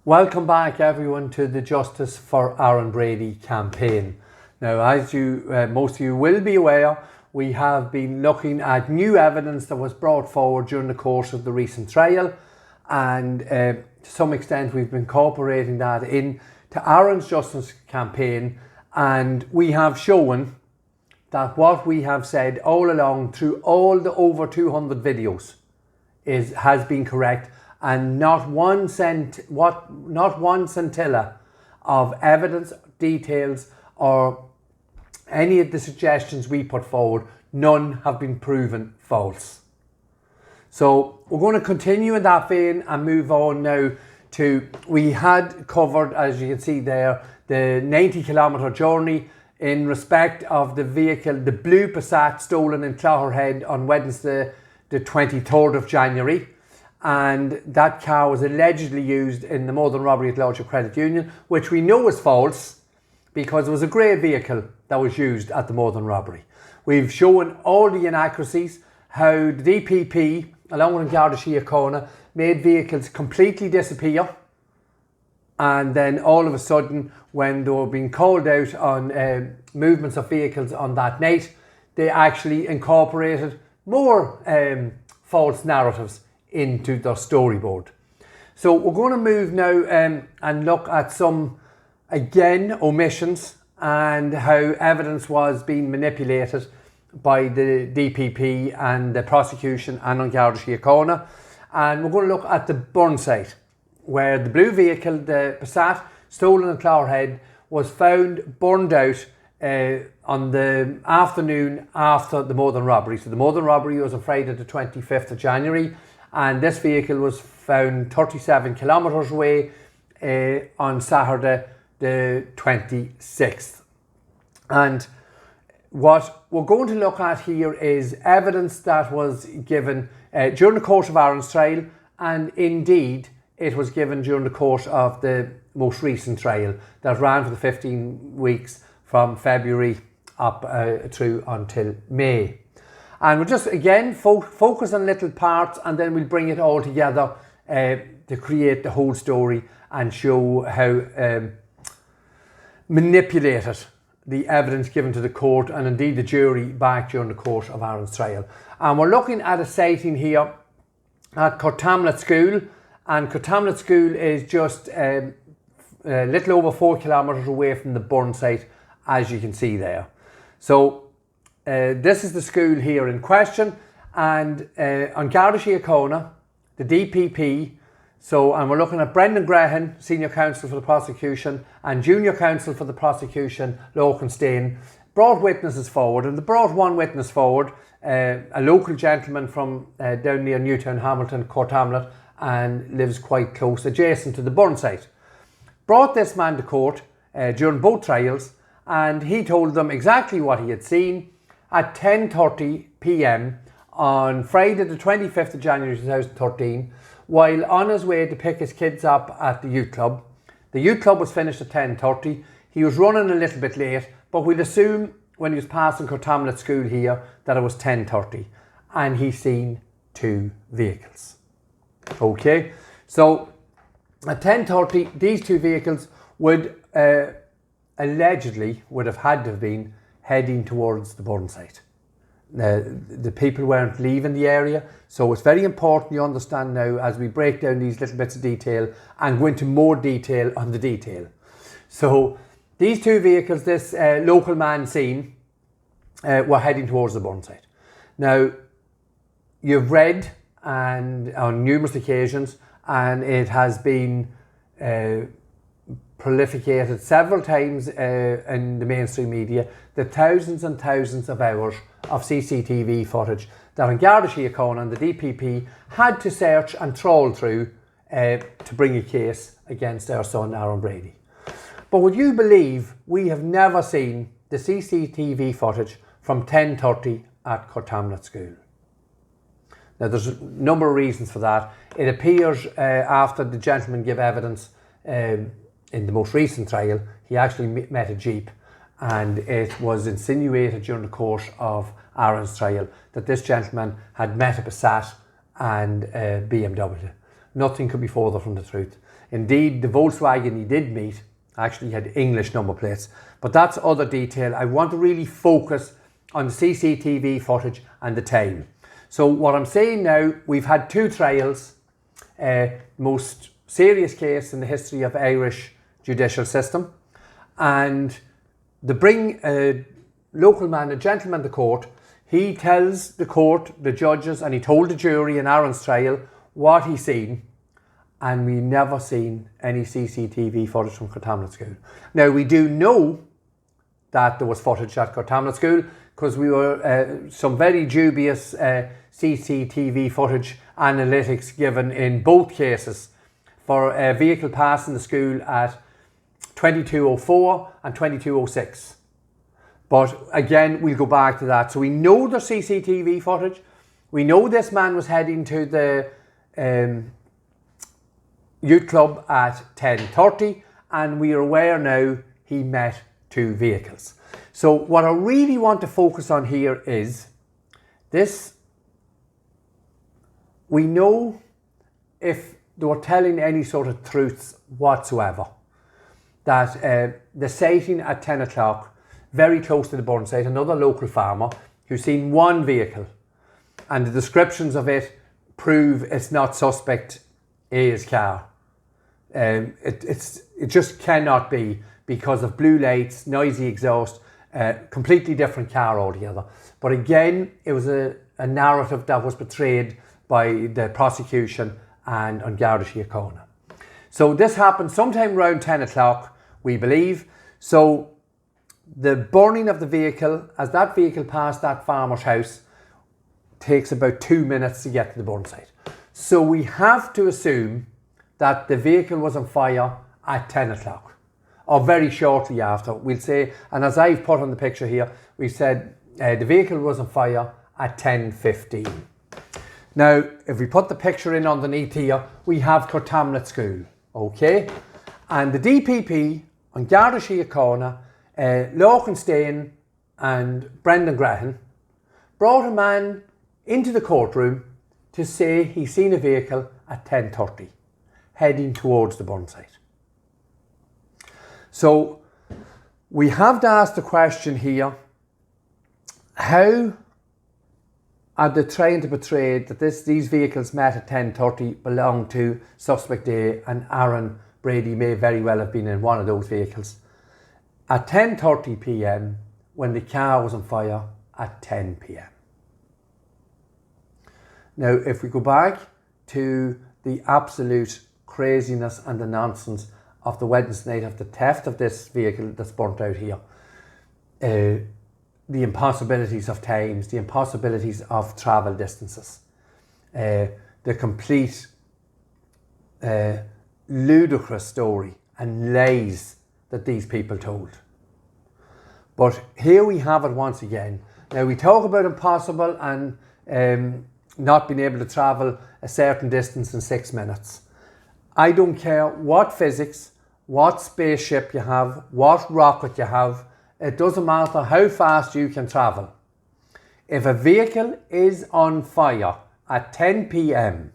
Welcome back everyone to the Justice for Aaron Brady campaign. Now, as most of you will be aware, we have been looking at new evidence that was brought forward during the course of the recent trial, and to some extent we've been incorporating that into Aaron's Justice campaign, and we have shown that what we have said all along through all the over 200 videos has been correct, and not one scintilla of evidence, details, or any of the suggestions we put forward, none have been proven false. So we're going to continue in that vein and move on now to, we had covered, as you can see there, the 90-kilometre journey in respect of the vehicle, the blue Passat stolen in Clogherhead on Wednesday the 23rd of January. And that car was allegedly used in the more than robbery at Lordship Credit Union, which we know is false because it was a grey vehicle that was used at the more than robbery. We've shown all the inaccuracies, how the DPP, along with Garda Síochána, made vehicles completely disappear, and then all of a sudden, when they were being called out on movements of vehicles on that night, they actually incorporated more false narratives into their storyboard. So we're going to move now and look at some, again, omissions and how evidence was being manipulated by the DPP and the prosecution and on Garda Síochána. And we're going to look at the burn site, where the blue vehicle, the Passat, stolen in Clogherhead, was found burned out on the afternoon after the more than robbery. So the more than robbery was on Friday the 25th of January, and this vehicle was found 37 kilometres away on Saturday the 26th. And what we're going to look at here is evidence that was given during the course of Aaron's trial, and indeed it was given during the course of the most recent trial that ran for the 15 weeks from February up through until May. And we'll just again focus on little parts, and then we'll bring it all together to create the whole story and show how manipulated the evidence given to the court and indeed the jury back during the course of Aaron's trial. And we're looking at a sighting here at Cortamlet School, and Cortamlet School is just a little over 4 kilometres away from the burn site, as you can see there. So this is the school here in question, and on Garda Síochána, the DPP, and we're looking at Brendan Grehan, Senior Counsel for the prosecution, and Junior Counsel for the prosecution, Lorcain Staine, brought witnesses forward, and they brought one witness forward, a local gentleman from down near Newtown Hamilton, Cortamlet, and lives quite close, adjacent to the burn site. Brought this man to court during both trials, and he told them exactly what he had seen at 10:30 p.m. on Friday the 25th of January 2013, while on his way to pick his kids up at the youth club. The youth club was finished at 10:30. He was running a little bit late, but we'll assume when he was passing Cortamlet School here that it was 10:30, and he seen two vehicles. Okay, so at 10:30, these two vehicles would allegedly would have had to have been heading towards the burn site. The people weren't leaving the area, so it's very important you understand now as we break down these little bits of detail and go into more detail on the detail. So these two vehicles this local man seen were heading towards the burn site. Now, you've read and on numerous occasions, and it has been prolificated several times in the mainstream media, the thousands and thousands of hours of CCTV footage that Garda Síochána and the DPP had to search and trawl through to bring a case against our son Aaron Brady. But would you believe we have never seen the CCTV footage from 10:30 at Cortamlet School? Now, there's a number of reasons for that. It appears after the gentleman gave evidence in the most recent trial, he actually met a Jeep, and it was insinuated during the course of Aaron's trial that this gentleman had met a Passat and a BMW. nothing could be further from the truth. Indeed, the Volkswagen he did meet actually had English number plates, but that's other detail. I want to really focus on the CCTV footage and the time. So what I'm saying now, we've had 2 trials, most serious case in the history of Irish judicial system, and they bring a local man, a gentleman to court. He tells the court, the judges, and he told the jury in Aaron's trial what he seen, and we never seen any CCTV footage from Cortamlet School. Now we do know that there was footage at Cortamlet School because we were some very dubious CCTV footage analytics given in both cases for a vehicle passing the school at 22:04 and 22:06. But again, we'll go back to that. So we know there's CCTV footage. We know this man was heading to the youth club at 10:30, and we are aware now he met 2 vehicles. So what I really want to focus on here is this. We know if they were telling any sort of truths whatsoever, that the sighting at 10 o'clock, very close to the burn site, another local farmer who's seen 1 vehicle, and the descriptions of it prove it's not suspect A's car. It just cannot be because of blue lights, noisy exhaust, completely different car altogether. But again, it was a narrative that was portrayed by the prosecution and on Garda Síochána. So this happened sometime around 10 o'clock, we believe. So the burning of the vehicle, as that vehicle passed that farmer's house, takes about 2 minutes to get to the burn site. So we have to assume that the vehicle was on fire at 10 o'clock, or very shortly after, we'll say. And as I've put on the picture here, we said the vehicle was on fire at 10:15. Now, if we put the picture in underneath here, we have Cortamlet School, okay? And the DPP on Garda Síochána, Lorcain Staine and Brendan Grehan brought a man into the courtroom to say he seen a vehicle at 10:30 heading towards the burn site. So we have to ask the question here, how are they trying to portray that these vehicles met at 10:30 belong to suspect A, and Aaron Brady may very well have been in one of those vehicles at 10:30 p.m. when the car was on fire at 10 p.m. Now, if we go back to the absolute craziness and the nonsense of the Wednesday night of the theft of this vehicle that's burnt out here, the impossibilities of times, the impossibilities of travel distances, the complete ludicrous story and lies that these people told. But here we have it once again. Now we talk about impossible and not being able to travel a certain distance in 6 minutes. I don't care what physics, what spaceship you have, what rocket you have, it doesn't matter how fast you can travel. If a vehicle is on fire at 10 p.m,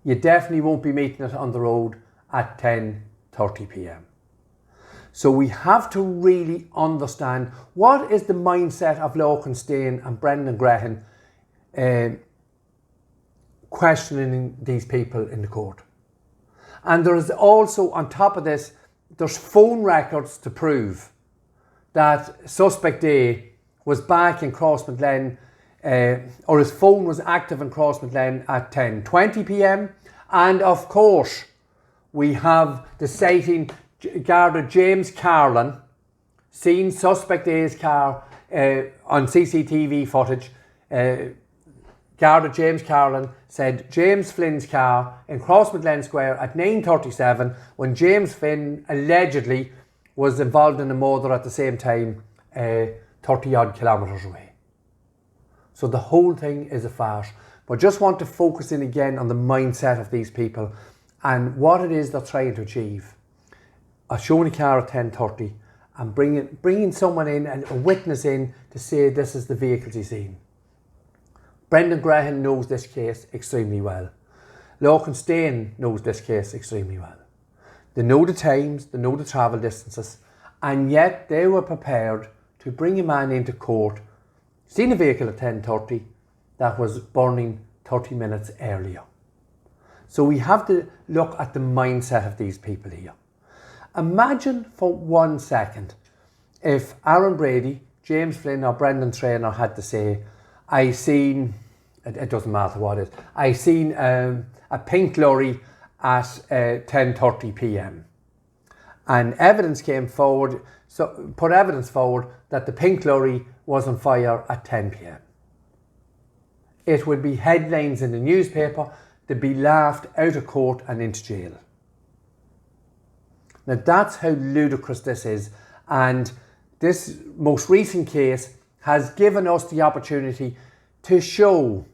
you definitely won't be meeting it on the road at 10:30 p.m. So we have to really understand what is the mindset of Lorcain Staine and Brendan Grehan questioning these people in the court. And there is also, on top of this, there's phone records to prove that suspect A was back in Crossmaglen, or his phone was active in Crossmaglen at 10:20 p.m. And of course, we have the sighting, Garda James Carlin, seen suspect A's car on CCTV footage. Garda James Carlin said James Flynn's car in Crossmaglen Square at 9:37 when James Flynn allegedly was involved in a murder at the same time 30 odd kilometres away. So the whole thing is a farce. But just want to focus in again on the mindset of these people and what it is they're trying to achieve. Showing a car at 10:30 and bringing someone in and a witness in to say this is the vehicles he's seen. Brendan Grehan knows this case extremely well. Lorcain Staine knows this case extremely well. They know the times, they know the travel distances, and yet they were prepared to bring a man into court, seen a vehicle at 10:30 that was burning 30 minutes earlier. So we have to look at the mindset of these people here. Imagine for 1 second if Aaron Brady, James Flynn or Brendan Traynor had to say, I seen, it doesn't matter what it is, I seen a pink lorry at 10:30 p.m. and evidence came forward, so put evidence forward that the pink lorry was on fire at 10 p.m. It would be headlines in the newspaper, they'd be laughed out of court and into jail. Now that's how ludicrous this is, and this most recent case has given us the opportunity to show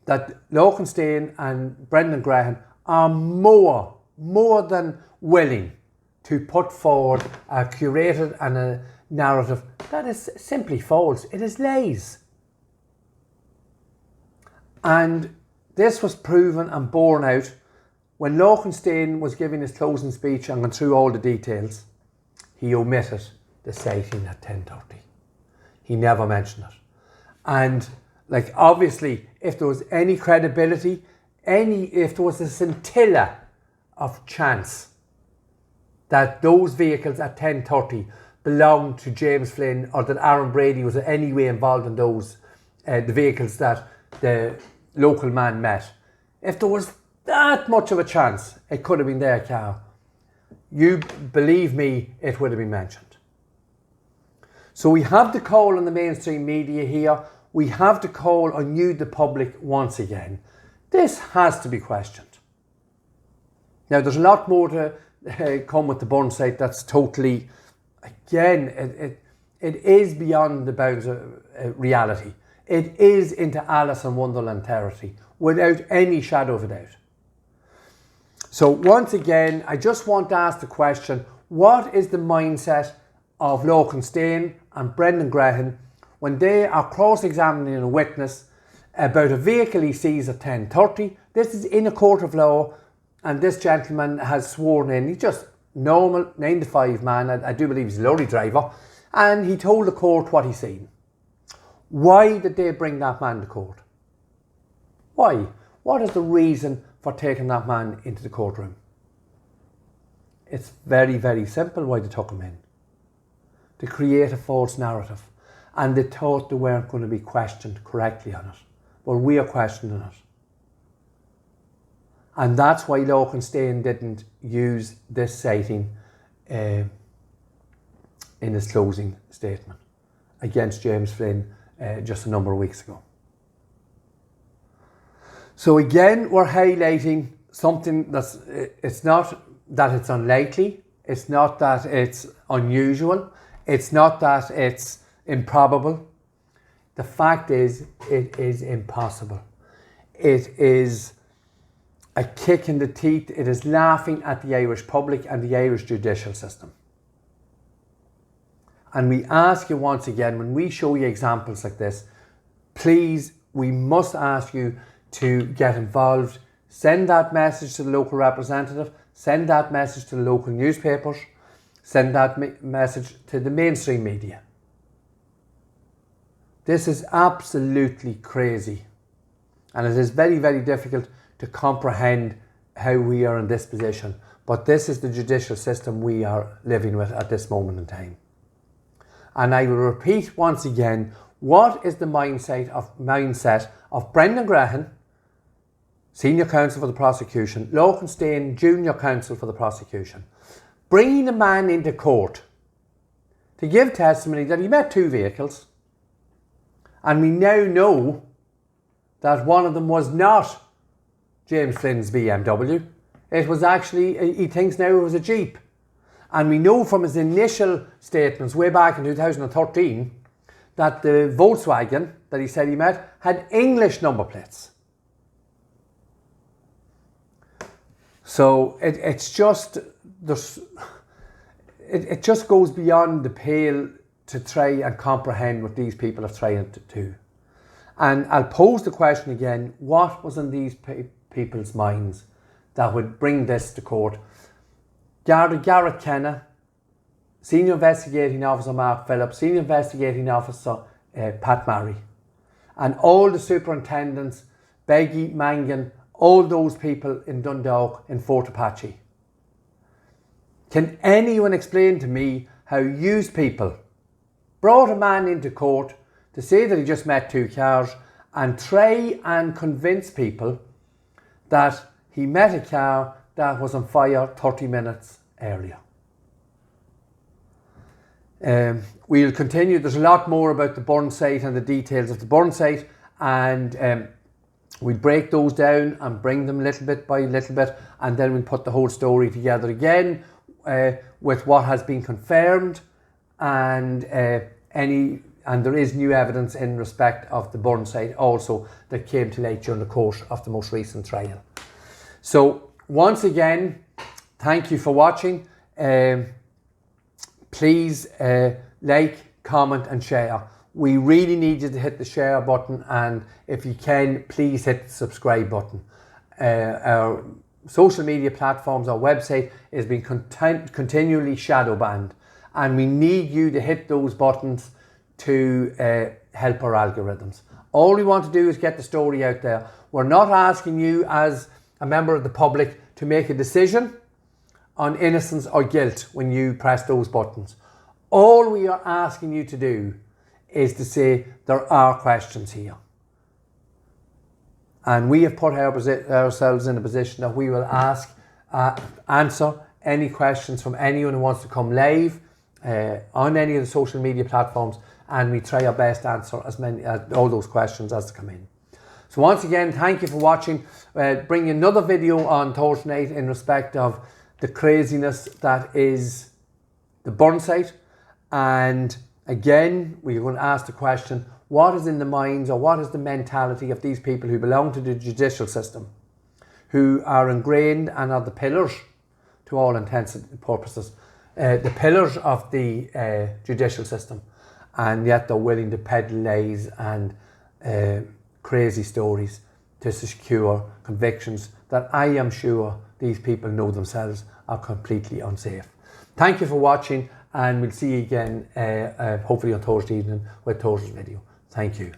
that Lorcain Staine and Brendan Grehan are more than willing to put forward a curated and a narrative that is simply false. It is lies. And this was proven and borne out when Lorcain Staine was giving his closing speech and went through all the details. He omitted the sighting at 10:30. He never mentioned it. And like, obviously, if there was any credibility, if there was a scintilla of chance that those vehicles at 10:30 belonged to James Flynn or that Aaron Brady was in any way involved in those, the vehicles that the local man met, if there was that much of a chance it could have been their car, you believe me, it would have been mentioned. So we have the call on the mainstream media here. We have the call on you, the public, once again. This has to be questioned. Now, there's a lot more to come with the Burnside that's totally, again, it is beyond the bounds of reality. It is into Alice in Wonderland territory, without any shadow of a doubt. So once again, I just want to ask the question, what is the mindset of Lorcain Staine and Brendan Grehan when they are cross-examining a witness about a vehicle he sees at 10:30? This is in a court of law, and this gentleman has sworn in. He's just normal 9 to 5 man. I do believe he's a lorry driver, and he told the court what he's seen. Why did they bring that man to court? Why? What is the reason for taking that man into the courtroom? It's very, very simple why they took him in. To create a false narrative. And they thought they weren't going to be questioned correctly on it. But we are questioning it. And that's why Lorcain Staine didn't use this sighting in his closing statement against James Flynn just a number of weeks ago. So again, we're highlighting something that's, it's not that it's unlikely, it's not that it's unusual, it's not that it's improbable. The fact is, it is impossible. It is a kick in the teeth. It is laughing at the Irish public and the Irish judicial system. And we ask you once again, when we show you examples like this, please, we must ask you to get involved. Send that message to the local representative, send that message to the local newspapers, send that message to the mainstream media. This is absolutely crazy. And it is very, very difficult to comprehend how we are in this position. But this is the judicial system we are living with at this moment in time. And I will repeat once again, what is the mindset of Brendan Grehan, Senior Counsel for the prosecution, Lorcain Staine, Junior Counsel for the prosecution, bringing a man into court to give testimony that he met 2 vehicles, and we now know that one of them was not James Flynn's BMW. It was actually, he thinks now it was a Jeep. And we know from his initial statements way back in 2013 that the Volkswagen that he said he met had English number plates. So it just goes beyond the pale to try and comprehend what these people are trying to do. And I'll pose the question again, what was in these people's minds that would bring this to court. Garda Garrett Kenna, Senior Investigating Officer Mark Phillips, Senior Investigating Officer Pat Murray, and all the superintendents, Beggy, Mangan, all those people in Dundalk, in Fort Apache. Can anyone explain to me how used people brought a man into court to say that he just met 2 cars and try and convince people that he met a car that was on fire 30 minutes earlier? We'll continue. There's a lot more about the burn site and the details of the burn site, and we'll break those down and bring them little bit by little bit, and then we'll put the whole story together again with what has been confirmed, and there is new evidence in respect of the burn site also that came to light during the course of the most recent trial. So once again, thank you for watching. Please like, comment and share. We really need you to hit the share button, and if you can, please hit the subscribe button. Our social media platforms, our website is being continually shadow banned, and we need you to hit those buttons to help our algorithms. All we want to do is get the story out there. We're not asking you as a member of the public to make a decision on innocence or guilt when you press those buttons. All we are asking you to do is to say there are questions here. And we have put ourselves in a position that we will answer any questions from anyone who wants to come live on any of the social media platforms, and we try our best to answer as many all those questions as come in. So once again, thank you for watching. Bring another video on Thursday night in respect of the craziness that is the burn site. And again, we're going to ask the question, what is in the minds, or what is the mentality of these people who belong to the judicial system, who are ingrained and are the pillars, to all intents and purposes, the pillars of the judicial system, and yet they're willing to peddle lies and crazy stories to secure convictions that I am sure these people know themselves are completely unsafe. Thank you for watching, and we'll see you again hopefully on Thursday evening with Thursday's video. Thank you.